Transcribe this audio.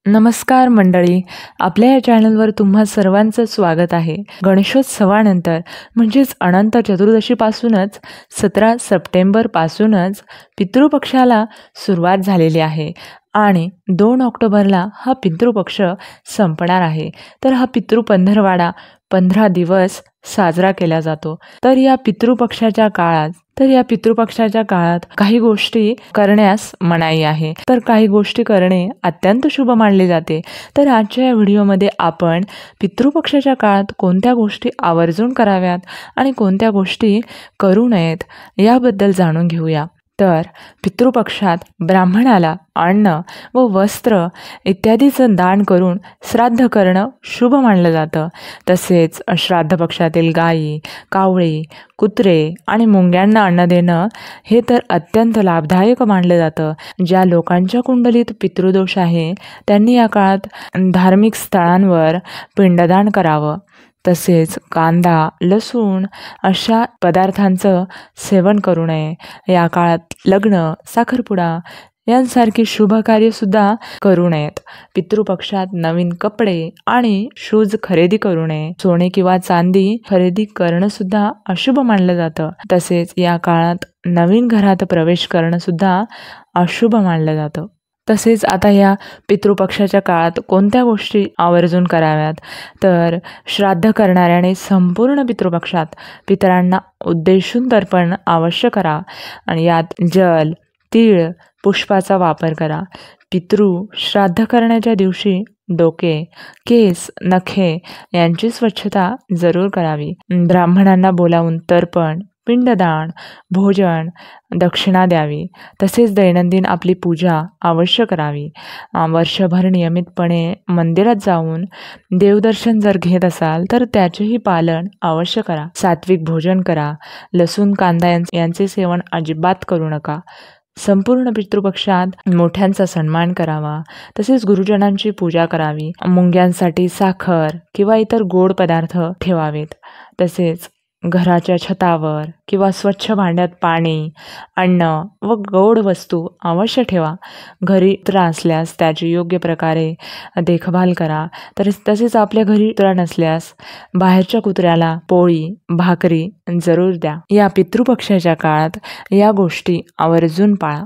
नमस्कार मंडळी, आपल्या या चॅनलवर तुम्हा सर्वांचं स्वागत आहे. गणेशोत्सवानंतर म्हणजेच अनंत चतुर्दशीपासूनच 17 सप्टेंबरपासूनच पितृपक्षाला सुरुवात झालेली आहे आणि 2 ऑक्टोबरला हा पितृपक्ष संपणार आहे. तर हा पितृपंधरवाडा 15 दिवस साजरा केला जातो. तर या पितृपक्षाच्या काळात काही गोष्टी करण्यास मनाई आहे, तर काही गोष्टी करणे अत्यंत शुभ मानले जाते. तर आजच्या या व्हिडिओमध्ये आपण पितृपक्षाच्या काळात कोणत्या गोष्टी आवर्जून कराव्यात आणि कोणत्या गोष्टी करू नयेत याबद्दल जाणून घेऊया. तर पितृपक्षात ब्राह्मणाला अन्न व वस्त्र इत्यादीचं दान करून श्राद्ध करणं शुभ मानलं जातं. तसेच श्राद्ध पक्षातील गायी, कावळे, कुत्रे आणि मुंग्यांना अन्न देणं हे तर अत्यंत लाभदायक मानलं जातं. ज्या लोकांच्या कुंडलीत पितृदोष आहे त्यांनी या काळात धार्मिक स्थळांवर पिंडदान करावं. तसेच कांदा, लसूण अशा पदार्थांचं सेवन करू नये. या काळात लग्न, साखरपुडा यांसारखी शुभ कार्यसुद्धा करू नयेत. पितृपक्षात नवीन कपडे आणि शूज खरेदी करू नये. सोने किंवा चांदी खरेदी करणं सुद्धा अशुभ मानलं जातं. तसेच या काळात नवीन घरात प्रवेश करणं सुद्धा अशुभ मानलं जातं. तसेच आता या पितृपक्षाच्या काळात कोणत्या गोष्टी आवर्जून कराव्यात, तर श्राद्ध करणाऱ्याने संपूर्ण पितृपक्षात पितरांना उद्देशून तर्पण अवश्य करा आणि यात जल, तीळ, पुष्पाचा वापर करा. पितृ श्राद्ध करण्याच्या दिवशी डोके, केस, नखे यांची स्वच्छता जरूर करावी. ब्राह्मणांना बोलावून तर्पण, पिंडदान, भोजन, दक्षिणा द्यावी. तसेच दैनंदिन आपली पूजा अवश्य करावी. वर्षभर नियमितपणे मंदिरात जाऊन देवदर्शन जर घेत असाल तर त्याचेही पालन अवश्य करा. सात्विक भोजन करा. लसूण, कांदा यांचे सेवन अजिबात करू नका. संपूर्ण पितृपक्षात मोठ्यांचा सन्मान करावा. तसेच गुरुजनांची पूजा करावी. मुंग्यांसाठी साखर किंवा इतर गोड पदार्थ ठेवावेत. तसेच घराच्या छतावर किंवा स्वच्छ भांड्यात पाणी, अन्न व गोड वस्तू अवश्य ठेवा. घरी कुत्रा असल्यास त्याची योग्य प्रकारे देखभाल करा. तसेच आपल्या घरी कुत्रा नसल्यास बाहेरच्या कुत्र्याला पोळी, भाकरी जरूर द्या. या पितृपक्षाच्या काळात या गोष्टी आवर्जून पाळा.